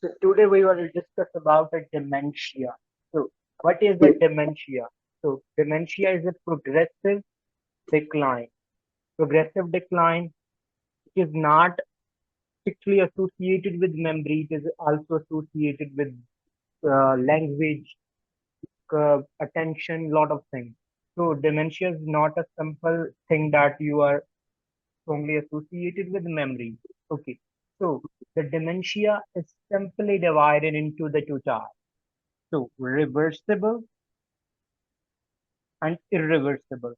So today we will discuss about a dementia. So what is a dementia? So dementia is a progressive decline. Progressive decline is not strictly associated with memory. It is also associated with language, attention, lot of things. So dementia is not a simple thing that you are strongly associated with memory. Okay. So the dementia is simply divided into the two types. So reversible and irreversible.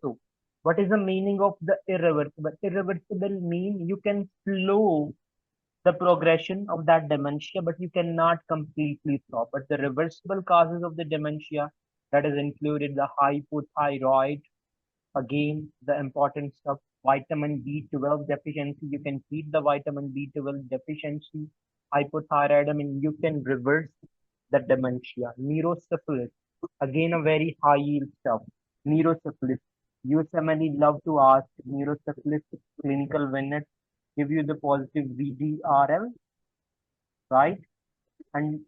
So what is the meaning of the irreversible? Irreversible mean you can slow the progression of that dementia, but you cannot completely stop. But the reversible causes of the dementia that is included the hypothyroid, again the important stuff, vitamin B12 deficiency. You can treat the vitamin B12 deficiency, hypothyroid. I mean, you can reverse the dementia. Neurosyphilis, again a very high yield stuff. Neurosyphilis. USMLE love to ask neurosyphilis clinical vignette, give you the positive VDRL, right? And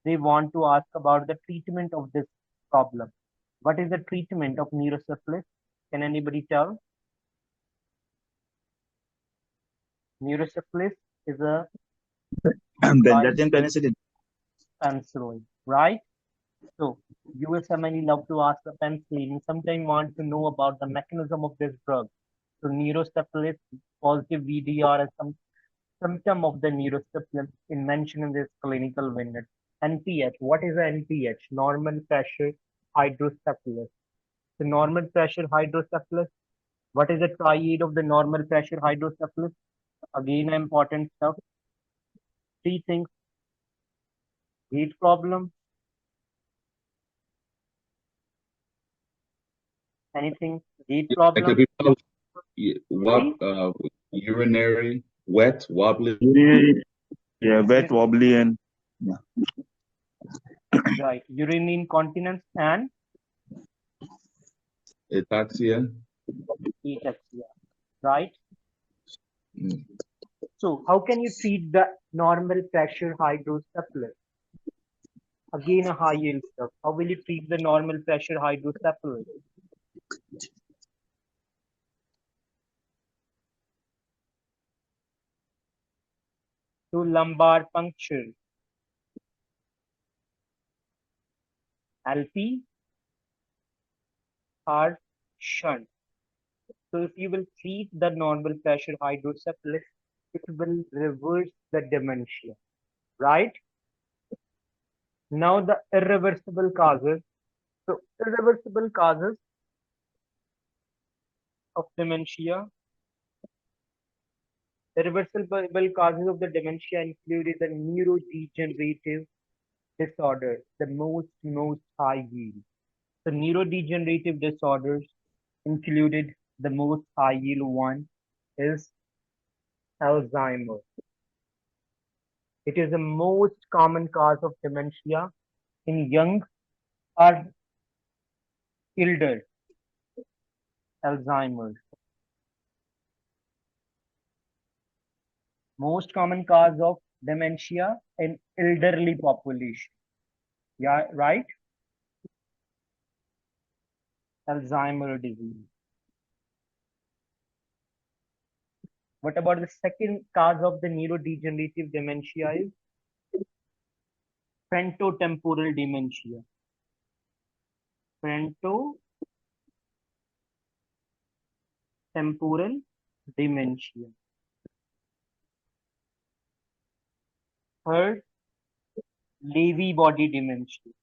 they want to ask about the treatment of this problem. What is the treatment of neurosyphilis? Can anybody tell? Neurosyphilis is a Benzathine penicillin. penicillin, right? So USMLE love to ask the penicillin and sometimes want to know about the mechanism of this drug. So neurosyphilis, positive VDR is some symptom of the neurosyphilis in mentioned in this clinical vignette. NPH, what is a NPH? Normal pressure hydrocephalus. The normal pressure hydrocephalus. What is the triad of the normal pressure hydrocephalus? Again, important stuff. Three things: heat problem, anything, heat It could problem. be both Sorry, urinary, wet, wobbly, Urinary, yeah, wet, U- wobbly, and yeah. right, urinary incontinence and ataxia. ataxia, right? Mm. So, how can you treat the normal pressure hydrocephalus? Again, a high yield stuff. How will you treat the normal pressure hydrocephalus? To lumbar puncture, LP or shunt. So, if you will treat the normal pressure hydrocephalus, it will reverse the dementia, right? Now, the irreversible causes. So, irreversible causes of dementia. Irreversible causes of the dementia included the neurodegenerative disorder, the most high yield. The neurodegenerative disorders included the most high yield one is Alzheimer. It is the most common cause of dementia in young or elder Alzheimer's. Most common cause of dementia in elderly population. Yeah, right? Alzheimer disease. What about the second cause of the neurodegenerative dementia is frontotemporal dementia. Frontotemporal dementia. Third, Lewy body dementia.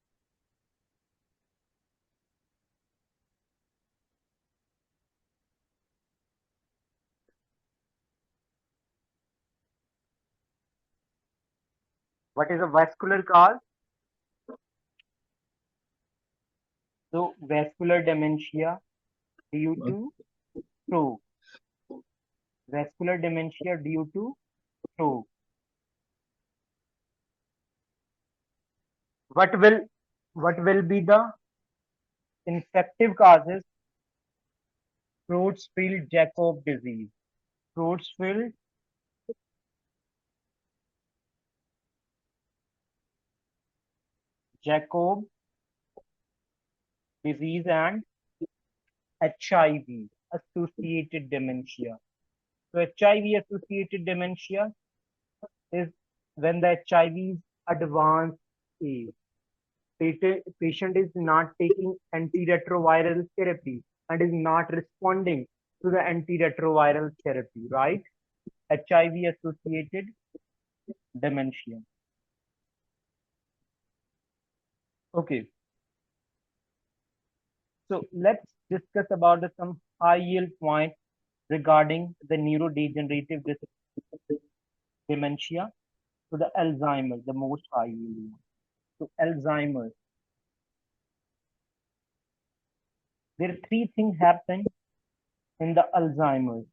What is a vascular cause? So vascular dementia due to stroke. Vascular dementia due to stroke. What will be the infective causes? Creutzfeldt-Jakob disease. Creutzfeldt Jacob disease and HIV associated dementia. So HIV associated dementia is when the HIV is advanced age. Patient is not taking antiretroviral therapy and is not responding to the antiretroviral therapy, right? HIV associated dementia. Okay. So let's discuss about some high yield points regarding the neurodegenerative dementia. So the Alzheimer's, the most high yield one. So Alzheimer's. There are three things happen in the Alzheimer's.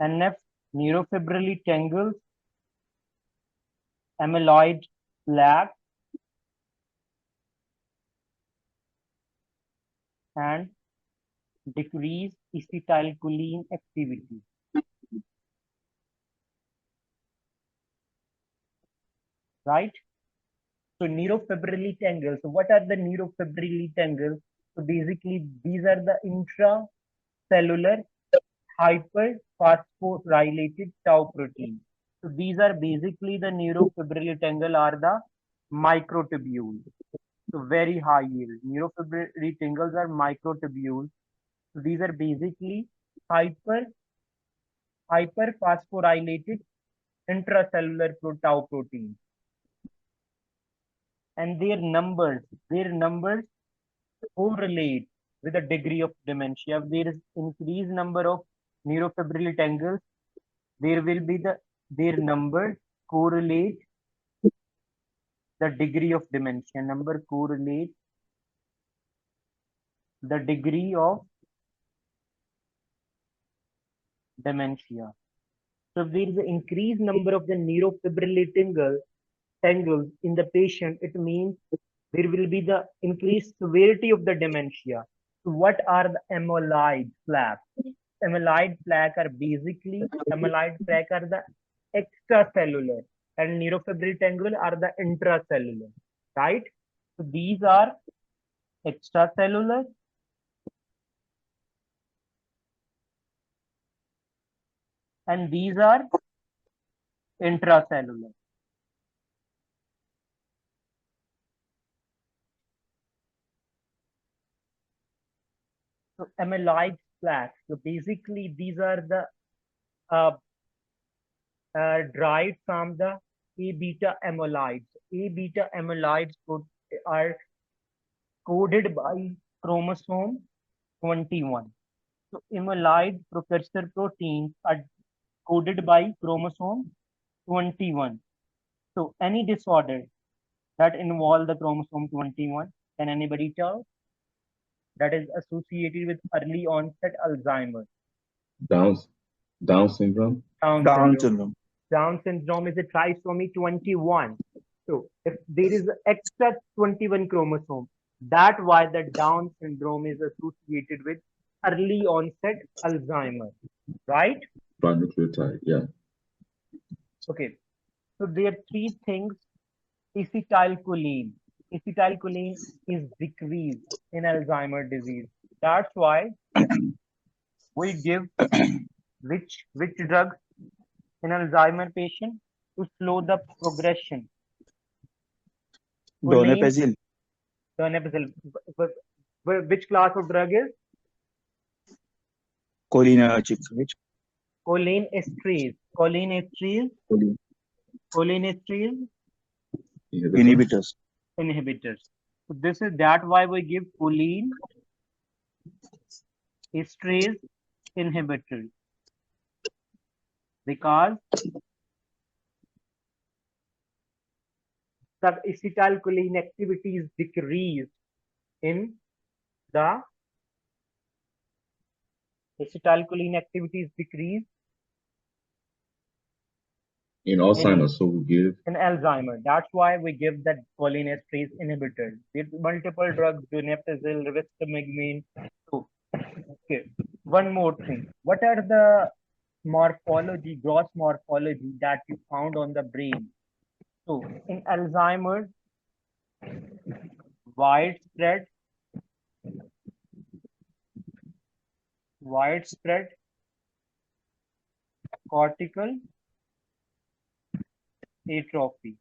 NF, neurofibrillary tangles, amyloid plaques, and decrease acetylcholine activity. Right? So neurofibrillary tangles. So what are the neurofibrillary tangles? So basically these are the intracellular hyperphosphorylated tau protein. So these are basically the neurofibrillary tangle are the microtubules. So very high yield. Neurofibrillary tangles are microtubules. So these are basically hyperphosphorylated intracellular tau proteins. And their numbers correlate with the degree of dementia. If there is increased number of neurofibrillary tangles, there will be their numbers correlate the degree of dementia. Number correlate the degree of dementia. So if there is an increased number of the neurofibrillary tangles in the patient, it means there will be the increased severity of the dementia. So what are the amyloid plaques? Amyloid plaques are basically the extracellular and neurofibrillary tangle are the intracellular, right? So these are extracellular and these are intracellular. So amyloid plaques. So basically these are the derived from the A beta amyloids. A beta amyloids are coded by chromosome 21. So amyloid precursor proteins are coded by chromosome 21. So any disorder that involve the chromosome 21, can anybody tell? That is associated with early onset Alzheimer's. Down syndrome. Down syndrome. Down syndrome is a trisomy 21. So if there is extra 21 chromosome, that's why the Down syndrome is associated with early onset Alzheimer's, right? Nucleotide, yeah. Okay. So there are three things. Acetylcholine. Acetylcholine is decreased in Alzheimer's disease. That's why we give which drug in Alzheimer patient to slow the progression. Donepezil. Donepezil. Which class of drug is? Cholinergic. Which? Cholinesterase. Cholinesterase Inhibitors. inhibitors. So this is that why we give cholinesterase inhibitor, because the acetylcholine activity is decreased in the In Alzheimer's, so we give in Alzheimer. That's why we give that cholinesterase inhibitor. There's multiple drugs, donepezil, rivastigmine. So, okay. One more thing. What are the gross morphology that you found on the brain? So in Alzheimer's, widespread cortical atrophy.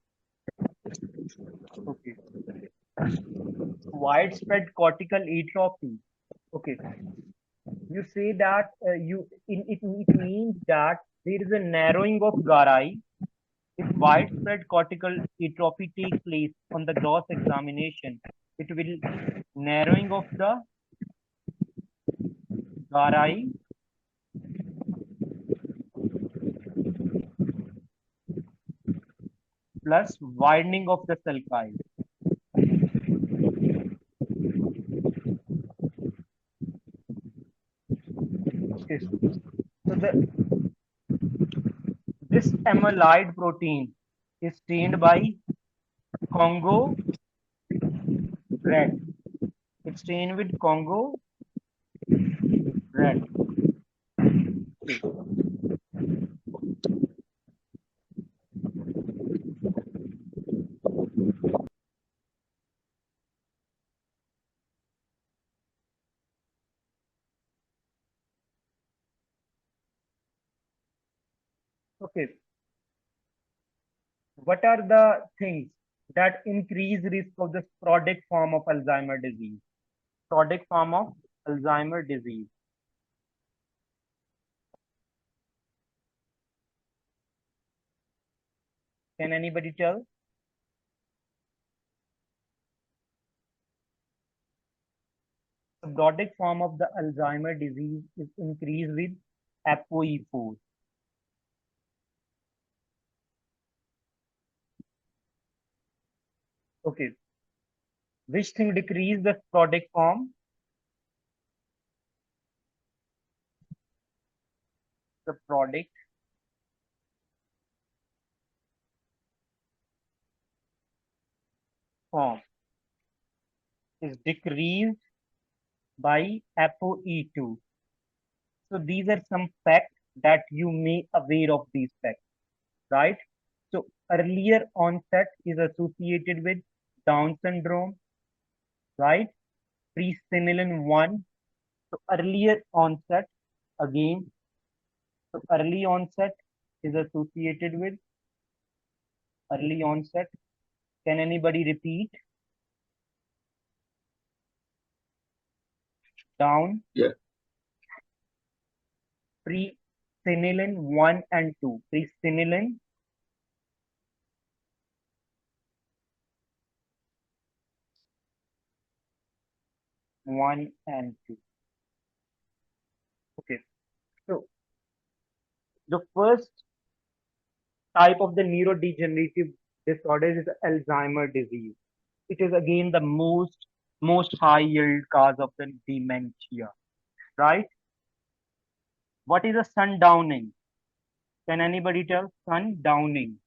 Okay. Widespread cortical atrophy. Okay. You say that it means that there is a narrowing of Garai. If widespread cortical atrophy takes place on the gross examination, it will narrowing of the Garai plus widening of the sulci. Okay. So this amyloid protein is stained by Congo red. It's stained with Congo red. Okay. What are the things that increase risk of the sporadic form of Alzheimer disease? Sporadic form of Alzheimer disease. Can anybody tell? The sporadic form of the Alzheimer disease is increased with ApoE4. Okay. Which thing decrease the sporadic form? The sporadic form is decreased by ApoE2. So these are some facts that you may aware of these facts, right? So earlier onset is associated with Down syndrome, right? Presenilin 1. So earlier onset again. So early onset is associated with early onset. Can anybody repeat? Down. Yeah. Presenilin 1 and 2. Presenilin 1 and 2. Okay. So the first type of the neurodegenerative disorder is Alzheimer disease. It is again the most high yield cause of the dementia, right? What is a sundowning? Can anybody tell? Sundowning.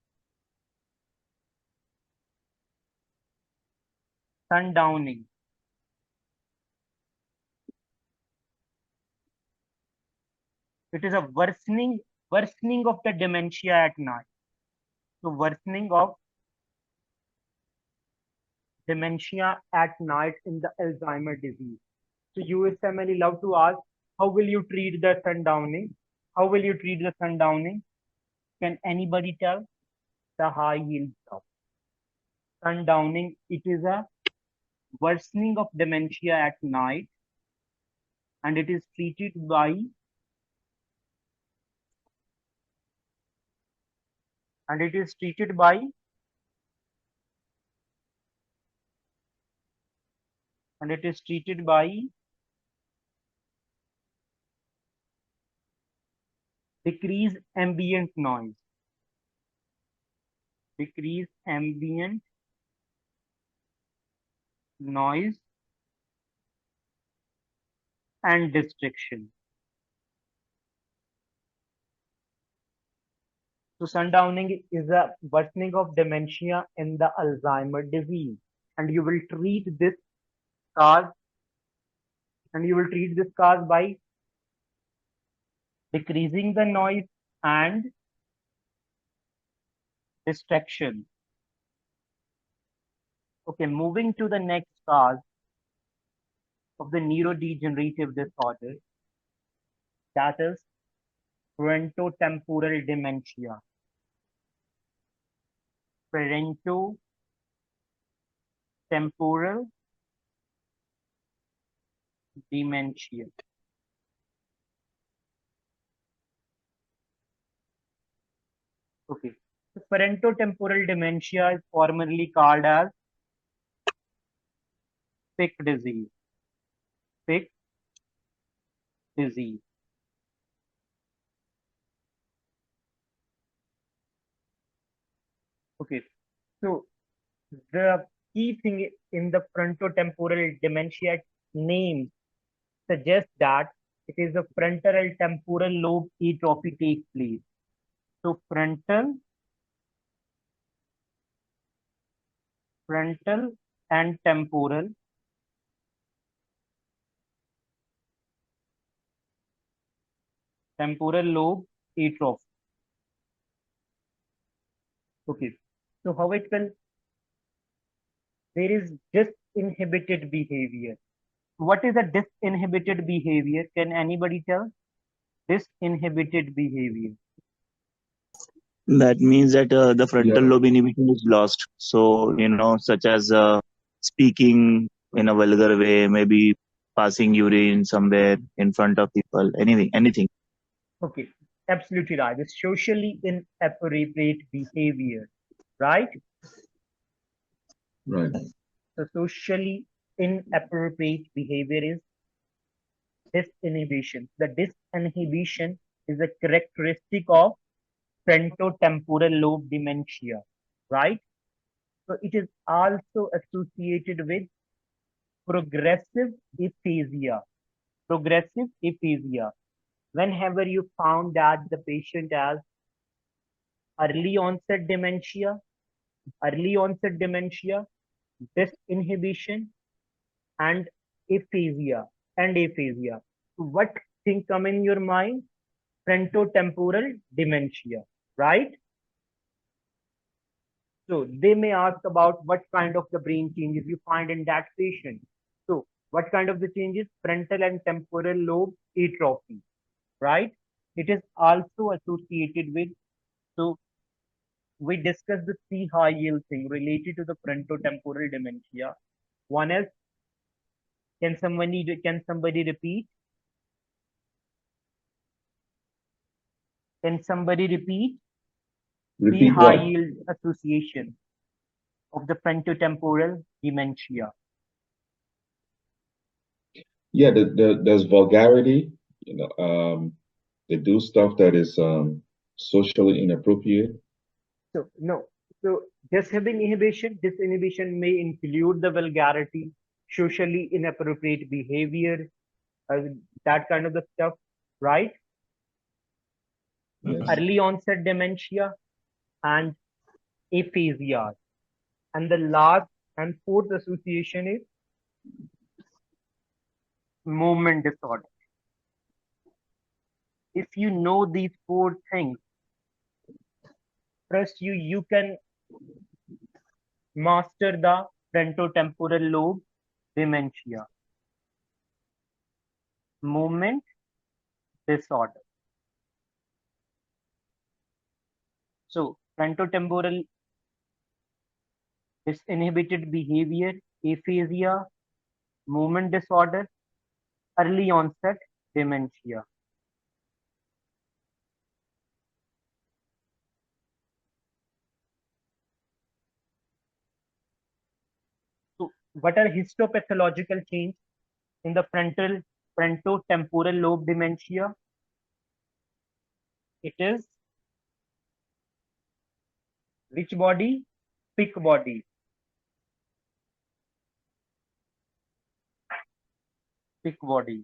Sundowning. It is a worsening of the dementia at night. So worsening of dementia at night in the Alzheimer disease. So USMLE love to ask, how will you treat the sundowning? How will you treat the sundowning? Can anybody tell? The high yield stop. Sundowning, it is a worsening of dementia at night, and it is treated by decrease ambient noise. Decrease ambient noise and distraction. So sundowning is a worsening of dementia in the Alzheimer disease, and you will treat this cause by decreasing the noise and distraction. Okay, moving to the next cause of the neurodegenerative disorder, that is frontotemporal dementia. Frontotemporal dementia. Okay. So frontotemporal dementia is formerly called as Pick disease. Pick disease. Okay. So the key thing in the frontotemporal dementia name suggests that it is a frontal temporal lobe atrophy takes place. So frontal and temporal lobe atrophy. Okay. So how it will? There is disinhibited behavior. What is a disinhibited behavior? Can anybody tell? Disinhibited behavior. That means that the frontal Yeah. lobe inhibition is lost. So, such as speaking in a vulgar way, maybe passing urine somewhere in front of people, anything. Okay, absolutely right. It's socially inappropriate behavior, right? Right. So socially inappropriate behavior is disinhibition. The disinhibition is a characteristic of frontotemporal lobe dementia, right? So it is also associated with progressive aphasia. Progressive aphasia. Whenever you found that the patient has early onset dementia, disinhibition, and aphasia. What thing come in your mind? Frontotemporal dementia, right? So they may ask about what kind of the brain changes you find in that patient. So what kind of the changes? Frontal and temporal lobe atrophy, right? It is also associated with, so we discussed the C high yield thing related to the frontotemporal dementia. One is, can somebody repeat? Can somebody repeat? C Repeat high what? yield association of the frontotemporal dementia. Yeah, there's vulgarity. They do stuff that is socially inappropriate. So no. So disinhibition may include the vulgarity, socially inappropriate behavior, uh, that kind of the stuff, right? Yes. Early onset dementia and aphasia. And the last and fourth association is movement disorder. If you know these four things, trust you can master the frontotemporal lobe dementia. Movement disorder. So frontotemporal disinhibited behavior, aphasia, movement disorder, early onset dementia. So what are histopathological change in the frontotemporal lobe dementia? It is which body? Pick body. Pick body.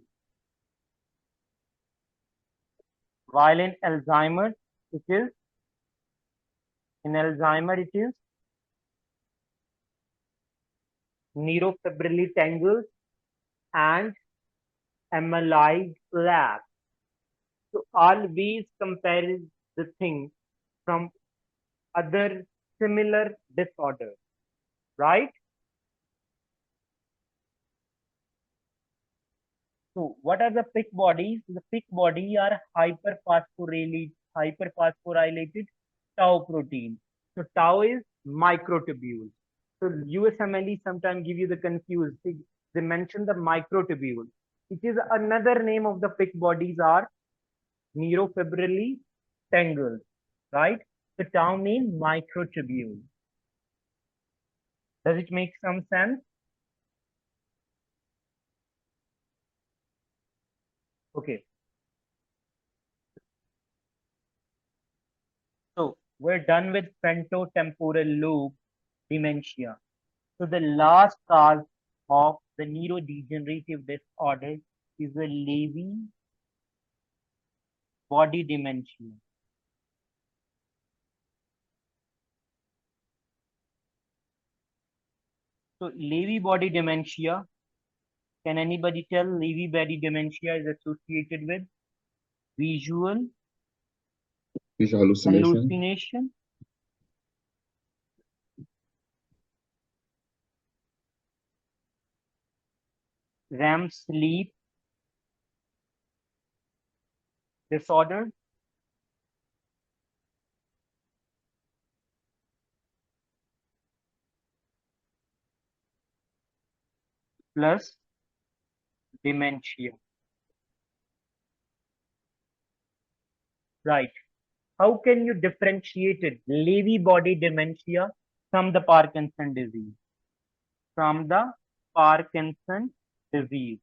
While in Alzheimer, it is neurofibrillary tangles and amyloid plaques. So always compare the thing from other similar disorders, right? So what are the thick bodies? The thick body are hyperphosphorylated tau protein. So tau is microtubule. So USMLE sometimes give you the confused. They mention the microtubule. It is another name of the thick bodies are neurofibrillary tangles, right? The tau means microtubule. Does it make some sense? Okay. So we're done with frontotemporal lobe dementia. So the last cause of the neurodegenerative disorder is the Lewy body dementia. So Lewy body dementia, can anybody tell Lewy body dementia is associated with visual hallucination, REM sleep disorder, plus dementia. Right. How can you differentiate it, Lewy body dementia from the Parkinson disease? From the Parkinson disease.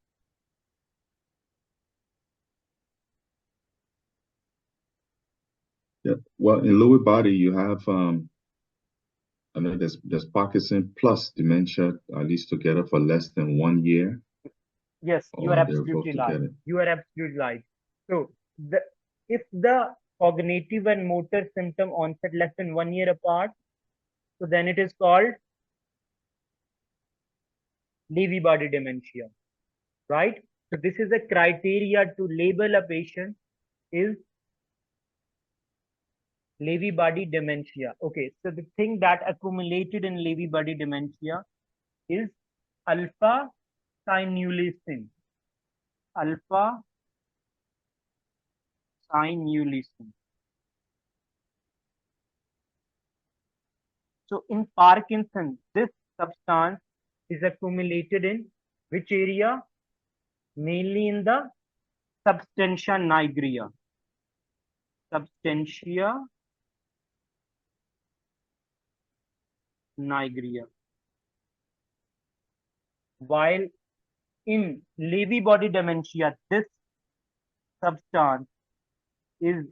Yeah. Well, in Lewy body, you have I know there's Parkinson plus dementia, at least together for less than 1 year. Yes, you Or are they're both absolutely right. together. You are absolutely right. So if the cognitive and motor symptom onset less than 1 year apart, so then it is called Lewy body dementia, right? So this is a criteria to label a patient is Lewy body dementia. Okay, so the thing that accumulated in Lewy body dementia is alpha synuclein. Alpha synuclein. So in Parkinson, this substance is accumulated in which area? Mainly in the substantia nigra. Substantia nigra. While in Lewy body dementia, this substance is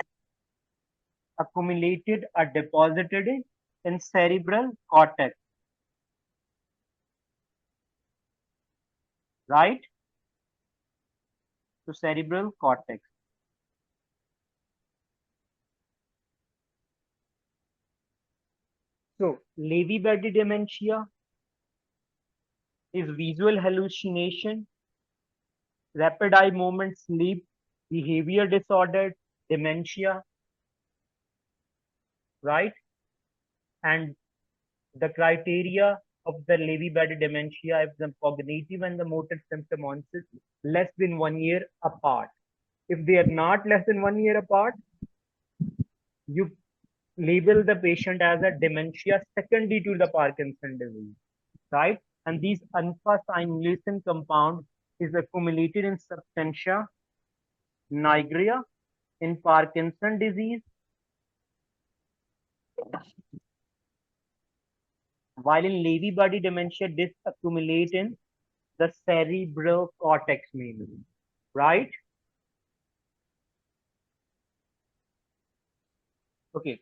accumulated or deposited in cerebral cortex, right? So cerebral cortex. So Lewy body dementia is visual hallucination, rapid eye movement, sleep, behavior disorder, dementia, right? And the criteria of the Lewy body dementia if the cognitive and the motor symptom onset less than 1 year apart. If they are not less than 1 year apart, you label the patient as a dementia secondary to the Parkinson disease, right? And these alpha-synuclein compound is accumulated in substantia nigra in Parkinson disease, while in Lewy body dementia, this accumulates in the cerebral cortex mainly, right? Okay,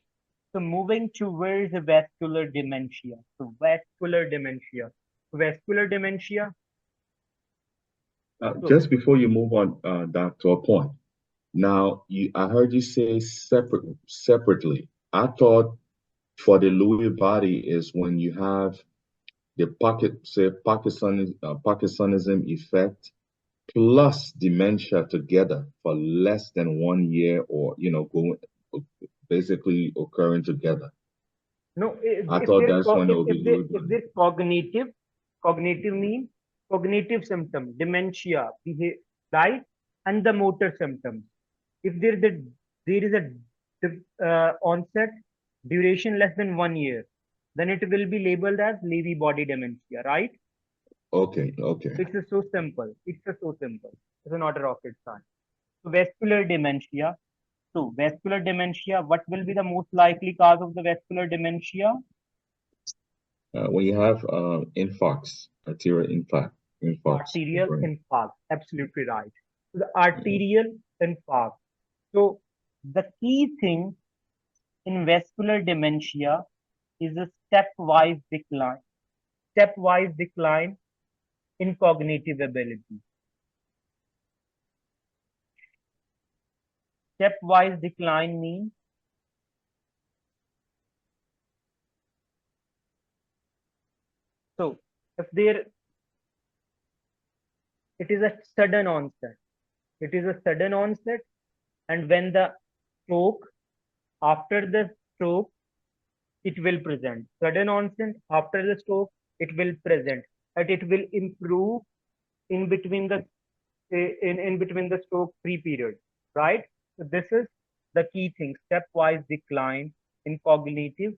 so moving towards the vascular dementia. So vascular dementia. Vascular dementia. Just before you move on, Dr. A point. Now, I heard you say separately. I thought for the Lewy body is when you have the Parkinsonism effect plus dementia together for less than 1 year, or going basically occurring together. No, I thought that's when it would be Lewy if body. there's cognitive mean cognitive symptom, dementia, right? And the motor symptoms. If there is a onset duration less than 1 year, then it will be labeled as Lewy body dementia, right? Okay, okay. It's so simple. It's not a rocket science. So vascular dementia. So vascular dementia, what will be the most likely cause of the vascular dementia? When you have infarcts, arterial infarcts, Arterial right? infarct. Absolutely right. So the arterial infarct. So the key thing in vascular dementia is a stepwise decline. Stepwise decline in cognitive ability. Stepwise decline means so if there it is a sudden onset. It is a sudden onset, and when the stroke, after the stroke, it will present. Sudden onset after the stroke, it will present, and it will improve in between the in between the stroke free period, right? So this is the key thing: stepwise decline in cognitive,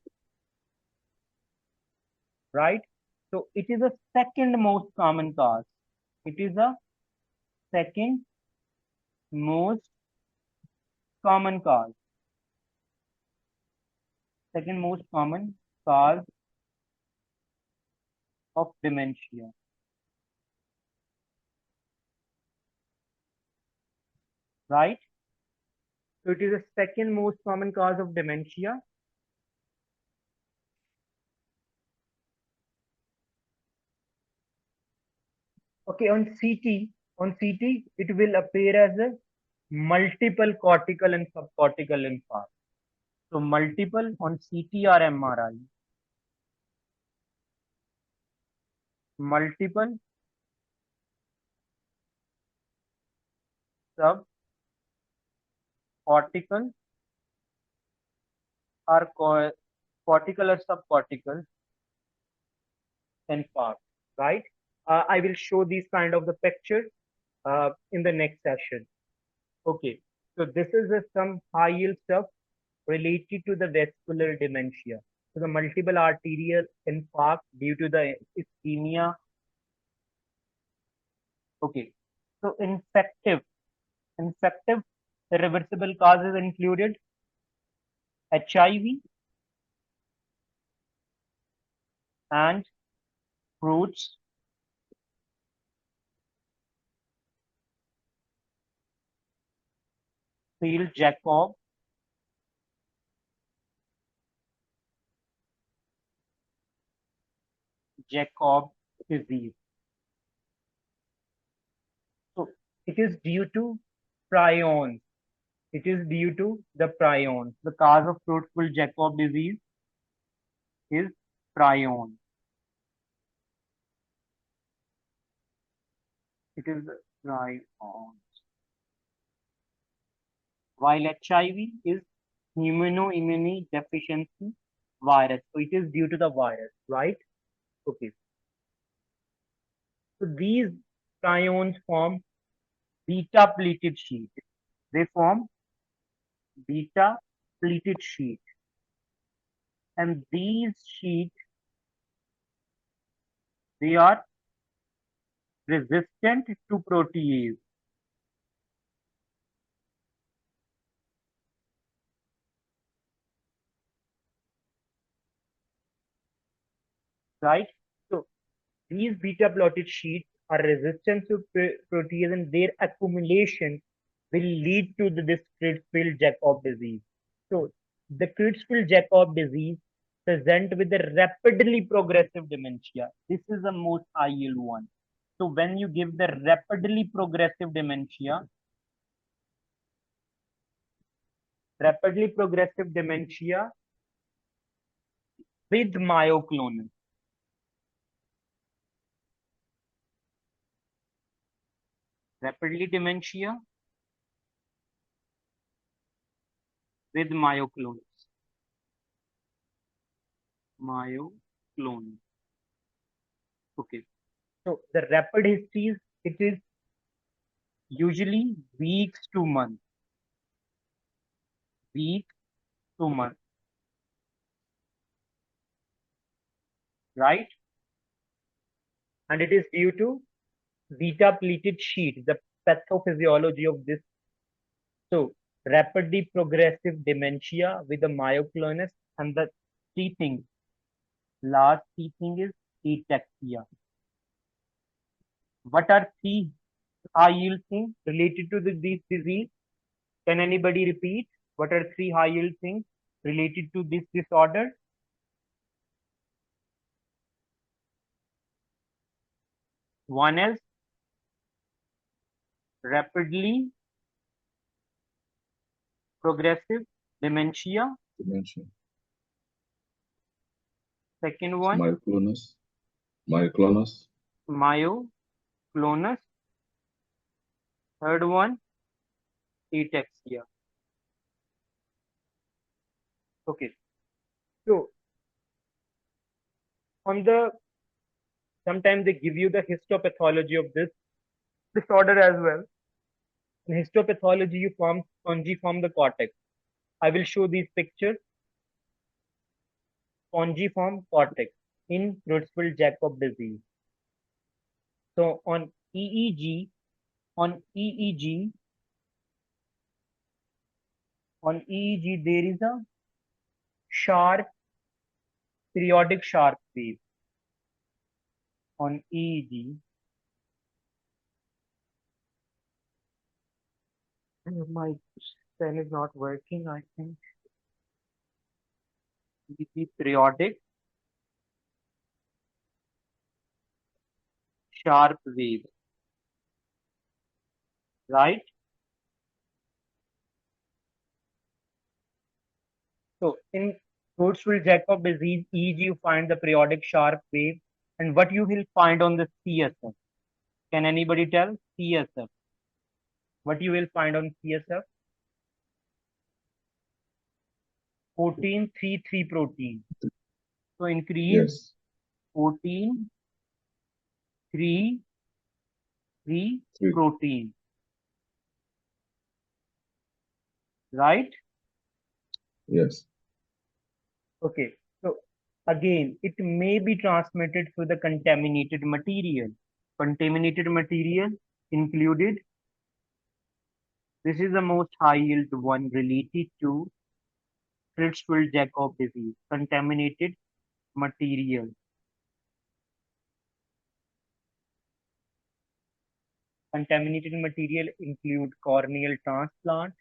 right? So it is a second most common cause. It is a second most common cause. Second most common cause of dementia, right? So it is the second most common cause of dementia. Okay, on CT, it will appear as a multiple cortical and subcortical infarct. So multiple on CT or MRI, multiple subcortical or cortical or subcortical infarct, right? I will show these kind of the picture in the next session. Okay, so this is some high yield stuff related to the vascular dementia. So the multiple arterial infarct due to the ischemia. Okay, so infective irreversible causes included HIV and fruits, field Jacob disease. So it is due to prions. It is due to the prions. The cause of fruitful Jacob disease is prion. It is prion. While HIV is immunodeficiency virus. So it is due to the virus, right? Okay. So these prions form beta pleated sheet. They form beta pleated sheet. And these sheets, they are resistant to protease, right? So these beta plotted sheets are resistant to protease, and their accumulation will lead to this Creutzfeldt-Jakob disease. So the Creutzfeldt-Jakob disease present with a rapidly progressive dementia. This is the most ideal one. So when you give the rapidly progressive dementia with myoclonus, rapidly dementia with myoclonus. Okay. So the rapid histories, it is Usually weeks to months. Week to month. Right? And it is due to beta-pleated sheet, the pathophysiology of this. So, rapidly progressive dementia with the myoclonus, and the three things. Last key thing is ataxia. What are three high yield things related to this disease? Can anybody repeat? What are three high yield things related to this disorder? One is rapidly progressive dementia. Dementia. Second one, Myoclonus. Myoclonus. myoclonus. Third one, ataxia. Okay. So on the sometimes they give you the histopathology of this disorder as well. In histopathology, you form spongiform the cortex. I will show these pictures. Spongiform cortex in Creutzfeldt-Jakob disease. So on EEG, there is a sharp, periodic sharp wave. On EEG, my pen is not working, I think. EEG periodic sharp wave, right? So in Creutzfeldt-Jakob disease, EEG, you find the periodic sharp wave, and what you will find on the CSF. Can anybody tell? CSF. What you will find on CSF? 14-3-3 protein. So increase Yes. 14-3-3 Three. protein. Right? Yes. Okay. So again, it may be transmitted through the contaminated material. Contaminated material included. This is the most high yield one related to Creutzfeldt-Jakob disease. Contaminated material. Contaminated material include corneal transplant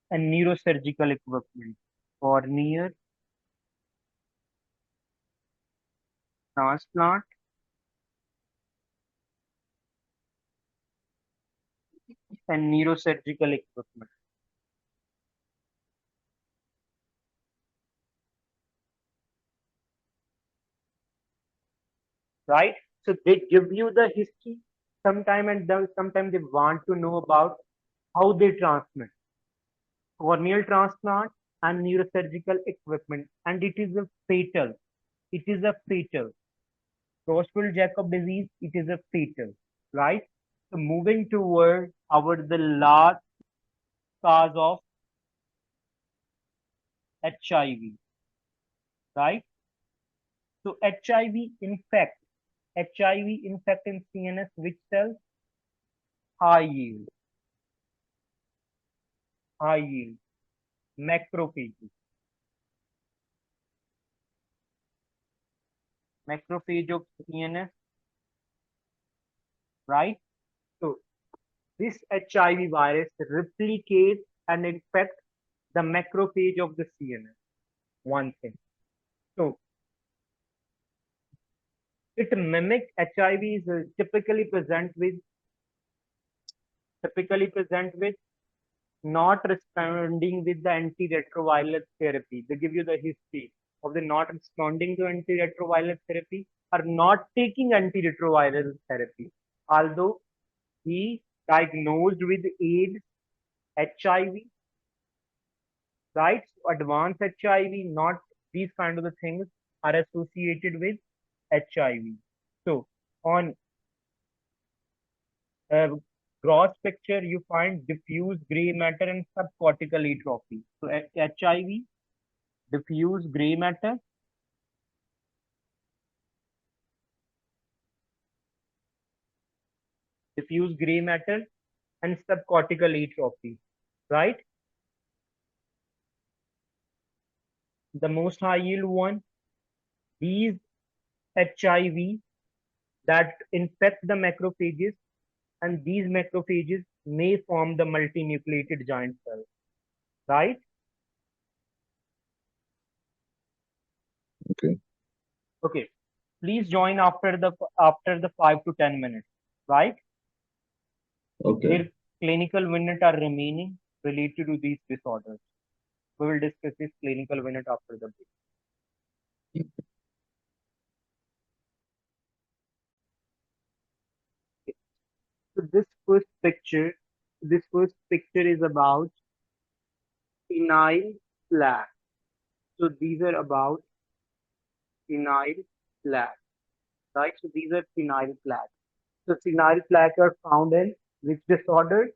and neurosurgical equipment. Corneal transplant and neurosurgical equipment. Right? So they give you the history sometime, and then sometimes they want to know about how they transmit. Corneal transplant and neurosurgical equipment, and it is a fatal. It is a fatal. Creutzfeldt-Jakob disease, it is a fatal, right? So moving toward the last cause of HIV, right? So HIV infect in CNS which cells? High yield, macrophages. Macrophage of CNS, right? So this HIV virus replicates and infects the macrophage of the CNS. One thing. So it mimics HIV is typically present with not responding with the antiretroviral therapy. They give you the history of the not responding to antiretroviral therapy or not taking antiretroviral therapy. Although he diagnosed with AIDS, HIV, right? So advanced HIV, not these kind of the things are associated with HIV. So on Gross picture, you find diffuse gray matter and subcortical atrophy. So HIV, diffuse gray matter, and subcortical atrophy, right? The most high yield one, these HIV that infect the macrophages, and these macrophages may form the multinucleated giant cell, right? Okay. Okay. Please join after the 5 to 10 minutes, right? Okay. Their clinical minutes are remaining related to these disorders. We will discuss this clinical minute after the break. So this first picture is about phenyl plaques. So these are about phenyl plaques, right? So these are phenyl plaques. So phenyl plaques are found in which disorder?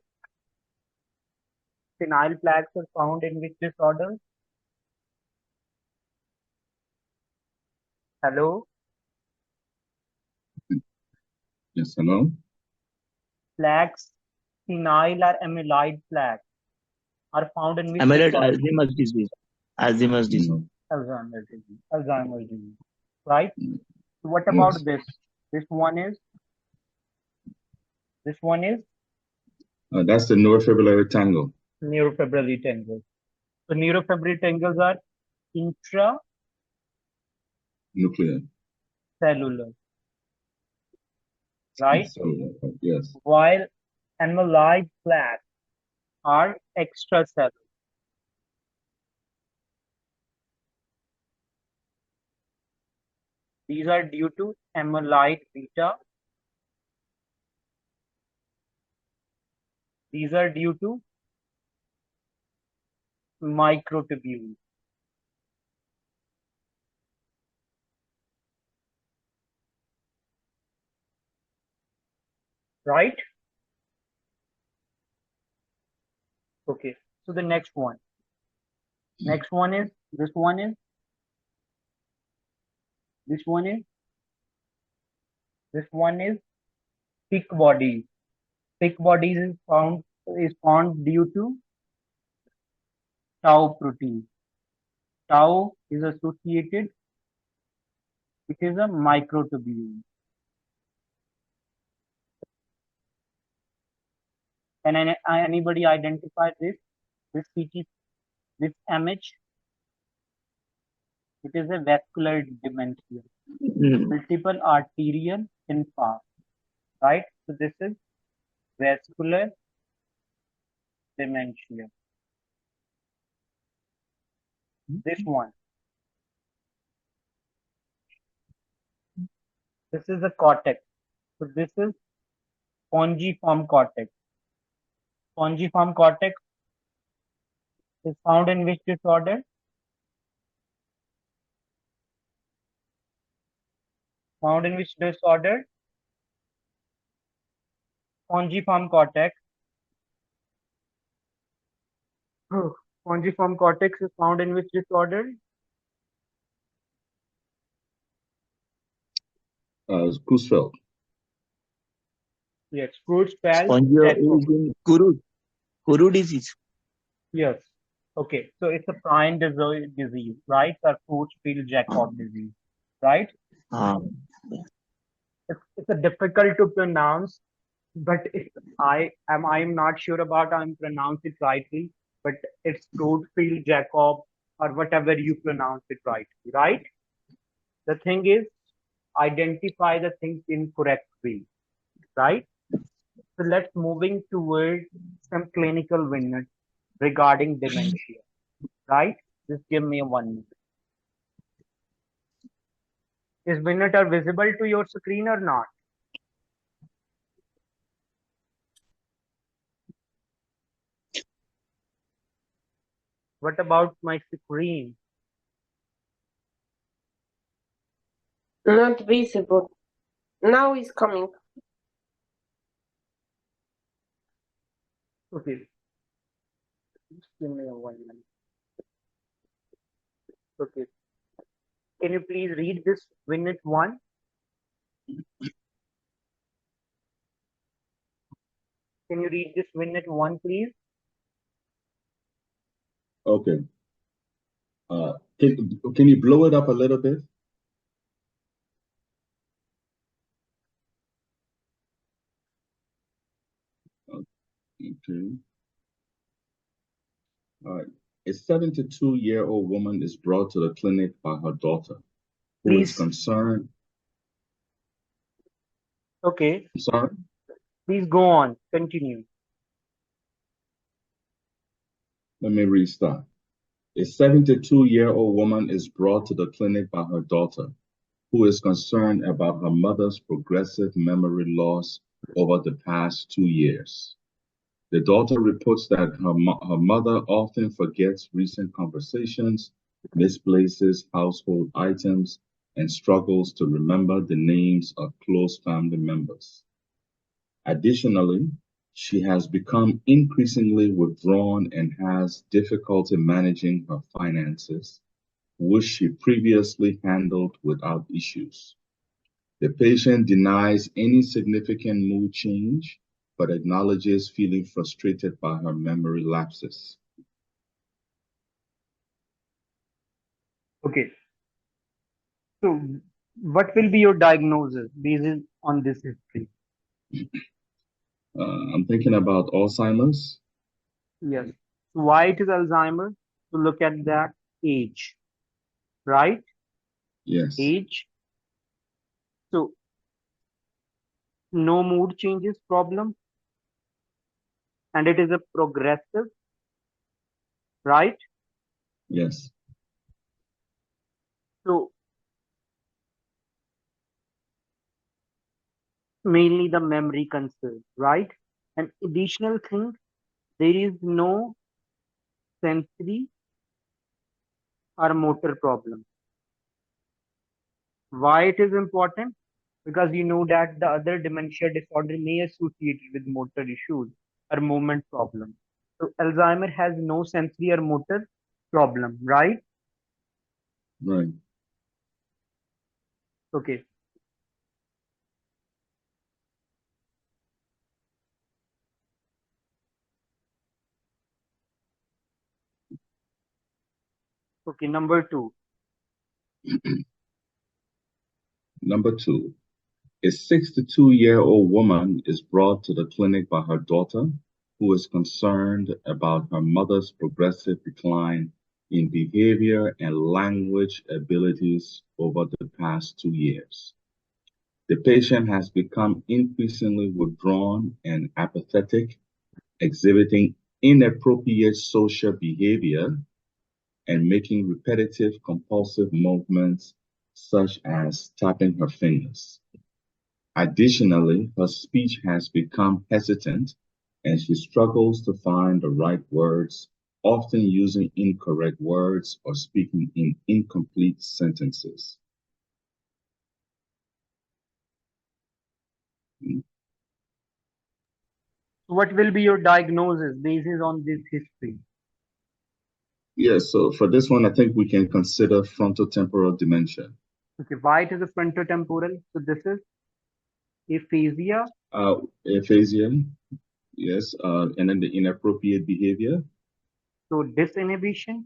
Phenyl plaques are found in which disorder? Hello? Yes, hello? Plaques, phenyl or amyloid plaques are found in which Amyloid, disorder? Alzheimer's disease. Alzheimer's disease. No. Alzheimer's disease. Alzheimer's disease. Right? Mm. So what about Yes. this? This one is? That's the neurofibrillary tangle. Neurofibrillary tangles. So neurofibrillary tangles are intracellular, Nuclear. right? Cellular. Yes. While amyloid plaques are extracellular. These are due to amyloid beta. These are due to microtubules. Right? Okay. So the next one. Next one is this one is this one is this one is thick bodies. Thick bodies is found due to tau protein. Tau is associated, it is a microtubule. Can anybody identify this? This CT, this image? It is a vascular dementia. Multiple arterial infarct, right? So this is vascular dementia. This one. This is a cortex. So this is spongiform cortex. Spongiform cortex is found in which disorder? Found in which disorder? Spongiform cortex. Spongiform cortex is found in which disorder? Creutzfeldt. Yes, Creutzfeldt Spongio Jakob. is in Kuru disease. Yes. Okay, so it's a prime disease, right? Or Creutzfeldt Jakob disease, right? It's a difficult to pronounce, but I'm not sure about I'm pronounce it rightly, but it's Creutzfeldt Jakob or whatever you pronounce it rightly, right? The thing is, identify the things in correct way, right? So let's moving towards some clinical minutes regarding dementia, right? Just give me 1 minute. Is minute are visible to your screen or not? What about my screen? Not visible. Now it's coming. Okay. Just give me a 1 minute. Okay. Can you please read this minute one? Can you read this minute one, please? Okay. Can you blow it up a little bit? Okay. All right. A 72-year-old woman is brought to the clinic by her daughter, who is Please. concerned. Okay. I'm sorry. Please go on. Continue. Let me restart. A 72-year-old woman is brought to the clinic by her daughter, who is concerned about her mother's progressive memory loss over the past 2 years. The daughter reports that her mother often forgets recent conversations, misplaces household items, and struggles to remember the names of close family members. Additionally, she has become increasingly withdrawn and has difficulty managing her finances, which she previously handled without issues. The patient denies any significant mood change, but acknowledges feeling frustrated by her memory lapses. Okay. So, what will be your diagnosis based on this history? I'm thinking about Alzheimer's. Yes. Why it is Alzheimer? To look at that age, right? Yes, Age. So, no mood changes problem, and it is a progressive, right? yes, So, mainly the memory concern, right? And additional thing, there is no sensory or motor problem. Why it is important? Because you know that the other dementia disorder may associate with motor issues or movement problem. So Alzheimer has no sensory or motor problem, right? right. Okay. Okay, number two. Number two, a 62-year-old woman is brought to the clinic by her daughter, who is concerned about her mother's progressive decline in behavior and language abilities over the past 2 years. The patient has become increasingly withdrawn and apathetic, exhibiting inappropriate social behavior and making repetitive compulsive movements such as tapping her fingers. Additionally, her speech has become hesitant and she struggles to find the right words, often using incorrect words or speaking in incomplete sentences. What will be your diagnosis based on this history? Yes, so for this one, I think we can consider frontotemporal dementia. Okay, why it is a frontotemporal? So this is aphasia. Aphasia, yes, and then the inappropriate behavior. So disinhibition,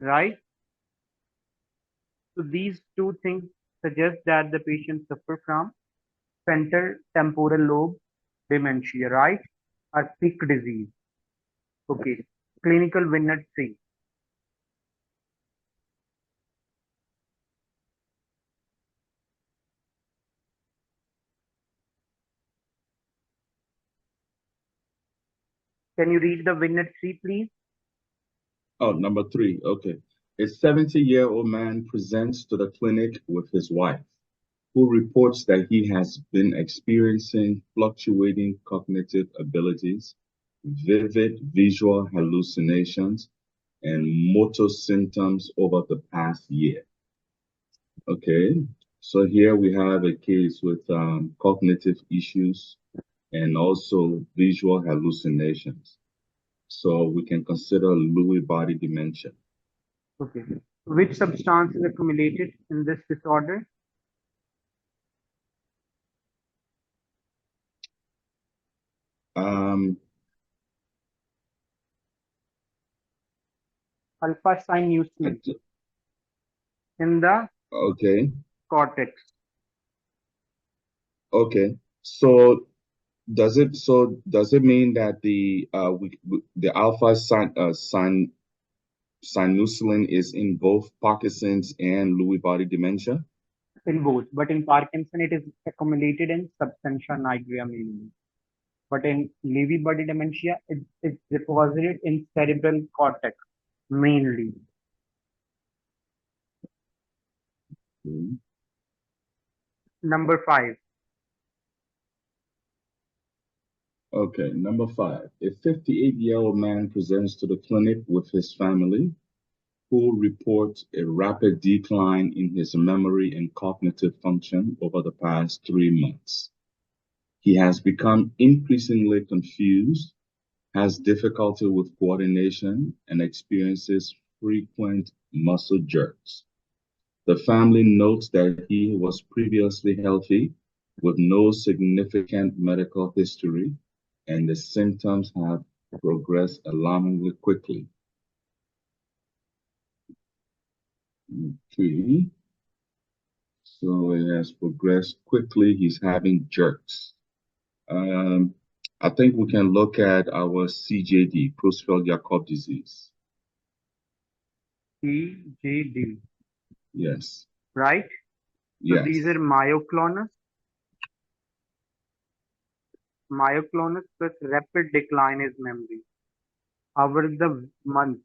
right? So these two things suggest that the patient suffer from frontotemporal lobe dementia, right? Or peak disease. Okay. Clinical Vignette 3. Can you read the Vignette 3, please? Oh, number three, okay. A 70-year-old man presents to the clinic with his wife, who reports that he has been experiencing fluctuating cognitive abilities, vivid visual hallucinations, and motor symptoms over the past year. Okay. So here we have a case with cognitive issues and also visual hallucinations. So we can consider Lewy body dementia. Okay. Which substance is accumulated in this disorder? Um, Alpha-synuclein in the okay, cortex. okay. So does it mean that the alpha synuclein is in both Parkinson's and Lewy body dementia? In both, but in Parkinson it is accumulated in substantia nigra mainly. But in Lewy body dementia, it's deposited in cerebral cortex mainly. Mhm. Number 5. Okay, number 5. A 58-year-old man presents to the clinic with his family who reports a rapid decline in his memory and cognitive function over the past 3 months. He has become increasingly confused, has difficulty with coordination, and experiences frequent muscle jerks. The family notes that he was previously healthy with no significant medical history, and the symptoms have progressed alarmingly quickly. Okay. So it has progressed quickly. He's having jerks. Um, I think we can look at our CJD, Creutzfeldt-Jakob disease. CJD, Yes, right? So these yes. are myoclonus plus rapid decline is memory over the month,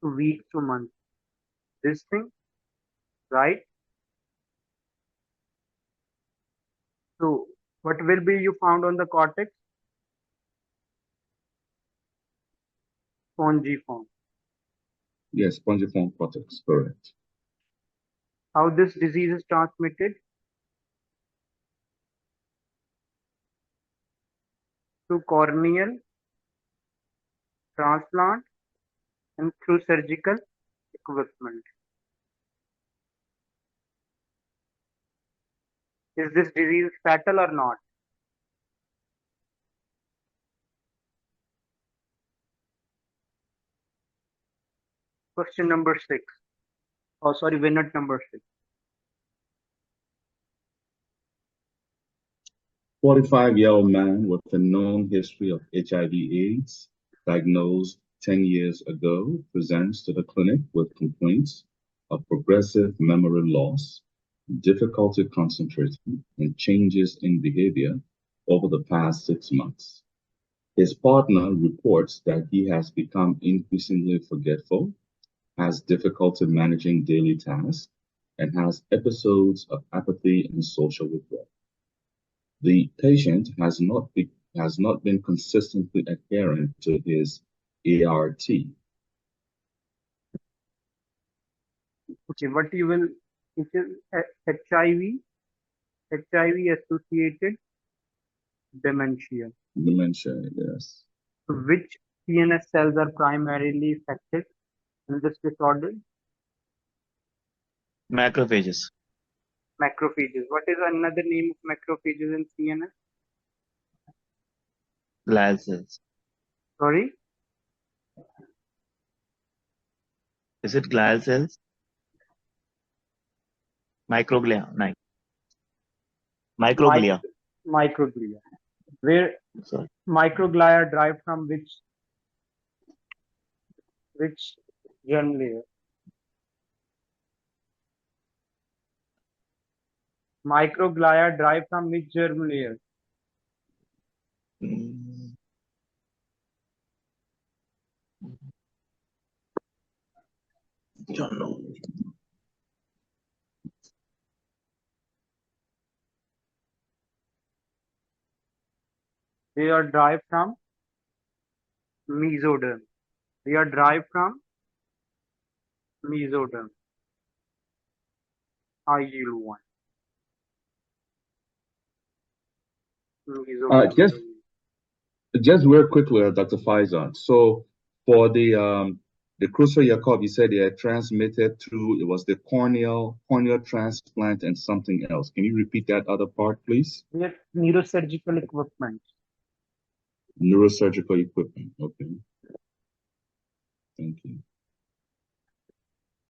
week to month. This thing, right? So what will be you found on the cortex? Spongiform. Yes, spongiform cortex, correct. How this disease is transmitted? Through corneal transplant and through surgical equipment. Is this disease fatal or not? Question number 6. Oh, sorry, Vignette number 6. 45-year-old man with a known history of HIV/AIDS, diagnosed 10 years ago, presents to the clinic with complaints of progressive memory loss, difficulty concentrating, and changes in behavior over the past 6 months. His partner reports that he has become increasingly forgetful, has difficulty managing daily tasks, and has episodes of apathy and social withdrawal. The patient has not been consistently adherent to his ART. Okay, what you will, it is HIV-associated dementia. Dementia, yes. Which CNS cells are primarily affected in this disorder? Macrophages. Macrophages. What is another name of macrophages in CNS? Glial cells. Sorry? Is it glial cells? Microglia. Microglia. Microglia. Where Sorry. microglia are derived from which germ layer? Microglia derived from which germ layer? Mm, don't know. They are derived from mesoderm. They are derived from mesoderm. I yield one. Just real quickly, Dr. Faizan. So for the Creutzfeldt-Jakob, you said they are transmitted through, it was the corneal transplant and something else. Can you repeat that other part, please? Yes, neurosurgical equipment. Neurosurgical equipment. Okay. Thank you.